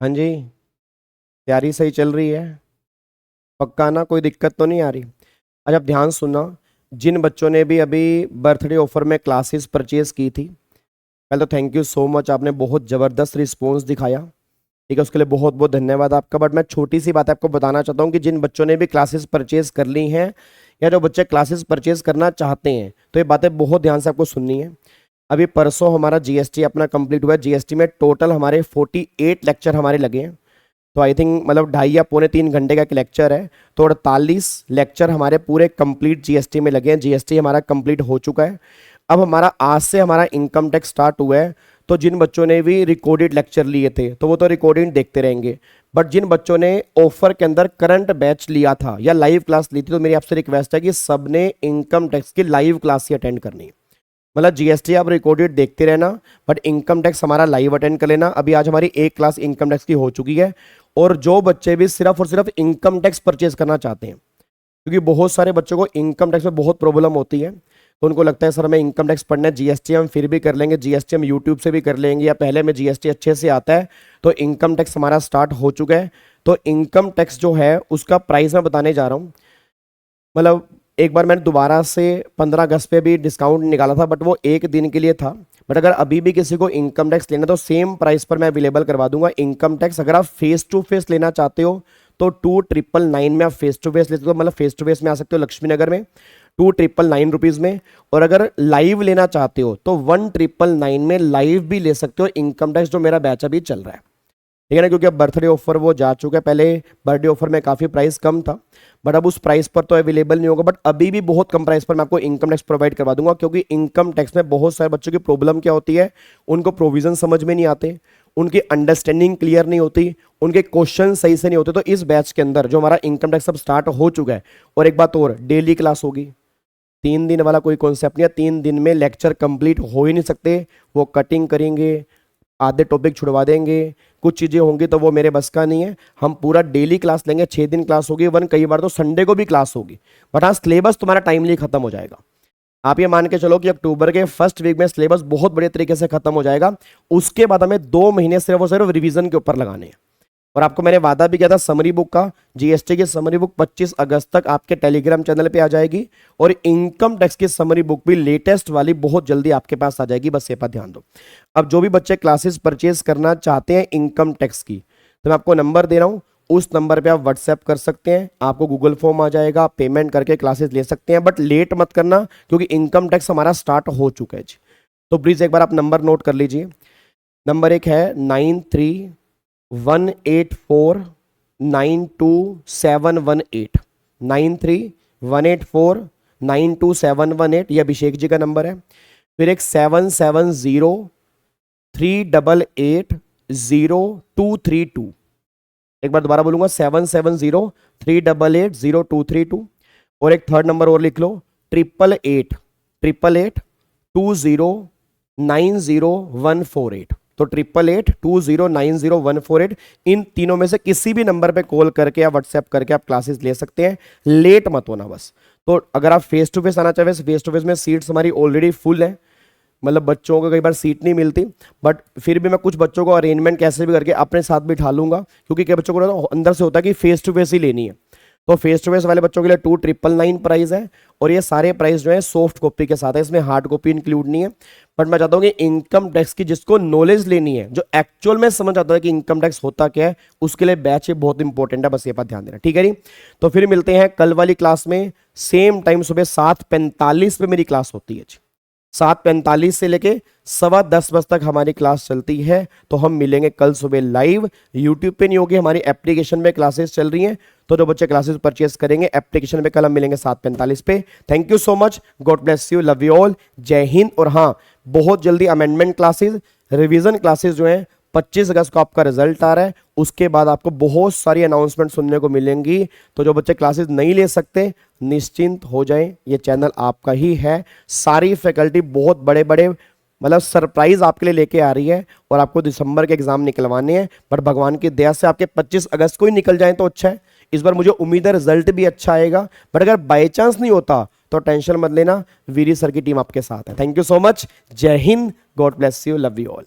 हाँ जी, तैयारी सही चल रही है? पक्का ना, कोई दिक्कत तो नहीं आ रही? अच्छा, अब ध्यान सुनना। जिन बच्चों ने भी अभी बर्थडे ऑफर में क्लासेस परचेज की थी, पहले तो थैंक यू सो मच, आपने बहुत ज़बरदस्त रिस्पॉन्स दिखाया। ठीक है, उसके लिए बहुत बहुत धन्यवाद आपका। बट मैं छोटी सी बात आपको बताना चाहता हूँ कि जिन बच्चों ने भी क्लासेस परचेज कर ली हैं या जो बच्चे क्लासेस परचेज करना चाहते हैं, तो ये बातें बहुत ध्यान से आपको सुननी है। अभी परसों हमारा जीएसटी अपना कंप्लीट हुआ है। जीएसटी में टोटल हमारे 48 लेक्चर हमारे लगे हैं। तो आई थिंक मतलब 2.5 या 3 घंटे का एक लेक्चर है। तो 48 लेक्चर हमारे पूरे कंप्लीट जीएसटी में लगे हैं। जीएसटी हमारा कंप्लीट हो चुका है। अब हमारा आज से हमारा इनकम टैक्स स्टार्ट हुआ है। तो जिन बच्चों ने भी रिकॉर्डेड लेक्चर लिए थे तो वो तो रिकॉर्डिंग देखते रहेंगे। बट जिन बच्चों ने ऑफर के अंदर करंट बैच लिया था या लाइव क्लास ली थी, तो मेरी आपसे रिक्वेस्ट है कि सबने इनकम टैक्स की लाइव क्लास ही अटेंड करनी है। मतलब जीएसटी आप रिकॉर्डेड देखते रहना, बट इनकम टैक्स हमारा लाइव अटेंड कर लेना। अभी आज हमारी एक क्लास इनकम टैक्स की हो चुकी है। और जो बच्चे भी सिर्फ और सिर्फ इनकम टैक्स परचेज करना चाहते हैं, क्योंकि बहुत सारे बच्चों को इनकम टैक्स में बहुत प्रॉब्लम होती है, तो उनको लगता है सर हमें इनकम टैक्स पढ़ना है, जीएसटी हम फिर भी कर लेंगे, जीएसटी हम यूट्यूब से भी कर लेंगे, या पहले में जीएसटी अच्छे से आता है। तो इनकम टैक्स हमारा स्टार्ट हो चुका है। तो इनकम टैक्स जो है उसका प्राइस मैं बताने जा रहा हूँ। मतलब एक बार मैंने दोबारा से 15 अगस्त पे भी डिस्काउंट निकाला था, बट वो एक दिन के लिए था। बट अगर अभी भी किसी को इनकम टैक्स लेना तो सेम प्राइस पर मैं अवेलेबल करवा दूंगा इनकम टैक्स। अगर आप फेस टू फेस लेना चाहते हो तो 2999 में आप फेस टू फेस लेते हो, मतलब फेस टू फेस में आ सकते हो लक्ष्मी नगर में 2999 रुपीज़ में। और अगर लाइव लेना चाहते हो तो 1999 में लाइव भी ले सकते हो इनकम टैक्स, जो मेरा बैच अभी चल रहा है। ठीक है ना, क्योंकि अब बर्थडे ऑफर वो जा चुका है। पहले बर्थडे ऑफर में काफ़ी प्राइस कम था, बट अब उस प्राइस पर तो अवेलेबल नहीं होगा। बट अभी भी बहुत कम प्राइस पर मैं आपको इनकम टैक्स प्रोवाइड करवा दूंगा, क्योंकि इनकम टैक्स में बहुत सारे बच्चों की प्रॉब्लम क्या होती है, उनको प्रोविजन समझ में नहीं आते, उनकी अंडरस्टैंडिंग क्लियर नहीं होती, उनके क्वेश्चन सही से नहीं होते। तो इस बैच के अंदर जो हमारा इनकम टैक्स अब स्टार्ट हो चुका है, और एक बात और, डेली क्लास होगी। 3 दिन वाला कोई कॉन्सेप्ट नहीं है। 3 दिन में लेक्चर कंप्लीट हो ही नहीं सकते। वो कटिंग करेंगे, आधे टॉपिक छुड़वा देंगे, कुछ चीज़ें होंगी तो वो मेरे बस का नहीं है। हम पूरा डेली क्लास लेंगे, 6 दिन क्लास होगी, वन कई बार तो संडे को भी क्लास होगी। बट हाँ, सिलेबस तुम्हारा टाइमली खत्म हो जाएगा। आप ये मान के चलो कि अक्टूबर के फर्स्ट वीक में सिलेबस बहुत बढ़िया तरीके से खत्म हो जाएगा। उसके बाद हमें 2 महीने सिर्फ और सिर्फ रिवीजन के ऊपर लगाने हैं। और आपको मैंने वादा भी किया था समरी बुक का, जीएसटी की समरी बुक 25 अगस्त तक आपके टेलीग्राम चैनल पे आ जाएगी। और इनकम टैक्स की समरी बुक भी लेटेस्ट वाली बहुत जल्दी आपके पास आ जाएगी, बस ये पर ध्यान दो। अब जो भी बच्चे क्लासेस परचेज करना चाहते हैं इनकम टैक्स की, तो मैं आपको नंबर दे रहा हूं, उस नंबर पे आप व्हाट्सएप कर सकते हैं। आपको गूगल फॉर्म आ जाएगा, पेमेंट करके क्लासेस ले सकते हैं। बट लेट मत करना, क्योंकि इनकम टैक्स हमारा स्टार्ट हो चुका है जी। तो प्लीज़ एक बार आप नंबर नोट कर लीजिए। नंबर एक है 93-184-92718, 93-184-92718, ये अभिषेक जी का नंबर है। फिर एक 770-388-0232। एक बार दोबारा बोलूंगा, 770-388-0232। और एक थर्ड नंबर और लिख लो, 888-888-2090148। तो 888-2090148। इन तीनों में से किसी भी नंबर पे कॉल करके या व्हाट्सएप करके आप क्लासेस ले सकते हैं। लेट मत होना बस। तो अगर आप फेस टू फेस आना चाहे, फेस टू फेस में सीट्स हमारी ऑलरेडी फुल है, मतलब बच्चों को कई बार सीट नहीं मिलती। बट फिर भी मैं कुछ बच्चों को अरेंजमेंट कैसे भी करके अपने साथ बिठा लूंगा, क्योंकि कई बच्चों को ना अंदर से होता है कि फेस टू फेस ही लेनी है। तो फेस टू फेस वाले बच्चों के लिए 2999 प्राइस है। और ये सारे प्राइस जो है सॉफ्ट कॉपी के साथ है, इसमें हार्ड कॉपी इंक्लूड नहीं है। बट मैं चाहता हूँ कि इनकम टैक्स की जिसको नॉलेज लेनी है, जो एक्चुअल में समझ आता है कि इनकम टैक्स होता क्या है, उसके लिए बैच ये बहुत इंपॉर्टेंट है, बस ये पर ध्यान देना। ठीक है जी। तो फिर मिलते हैं कल वाली क्लास में, सेम टाइम सुबह 7:45 पे मेरी क्लास होती है जी। 7:45 से लेके 10:15 तक हमारी क्लास चलती है। तो हम मिलेंगे कल सुबह लाइव। यूट्यूब पे नहीं होगी, हमारी एप्लीकेशन में क्लासेस चल रही हैं। तो जो बच्चे क्लासेस परचेस करेंगे एप्लीकेशन पे, कल हम मिलेंगे 7:45 पे। Thank you so much, God bless you, love you all, जय हिंद। और हाँ, बहुत जल्दी अमेंडमेंट क्लासेस, रिवीजन क्लासेस जो हैं 25 अगस्त को आपका रिजल्ट आ रहा है। उसके बाद आपको बहुत सारी अनाउंसमेंट सुनने को मिलेंगी। तो जो बच्चे क्लासेस नहीं ले सकते, निश्चिंत हो जाएं, ये चैनल आपका ही है। सारी फैकल्टी बहुत बड़े बड़े मतलब सरप्राइज आपके लिए लेके आ रही है। और आपको दिसंबर के एग्जाम निकलवाने हैं, बट भगवान की दया से आपके 25 अगस्त को ही निकल जाए तो अच्छा है। इस बार मुझे उम्मीद है रिजल्ट भी अच्छा आएगा। बट अगर बाई चांस नहीं होता तो टेंशन मत लेना, वीरी सर की टीम आपके साथ है। थैंक यू सो मच, जय Hind, God bless you, love you all.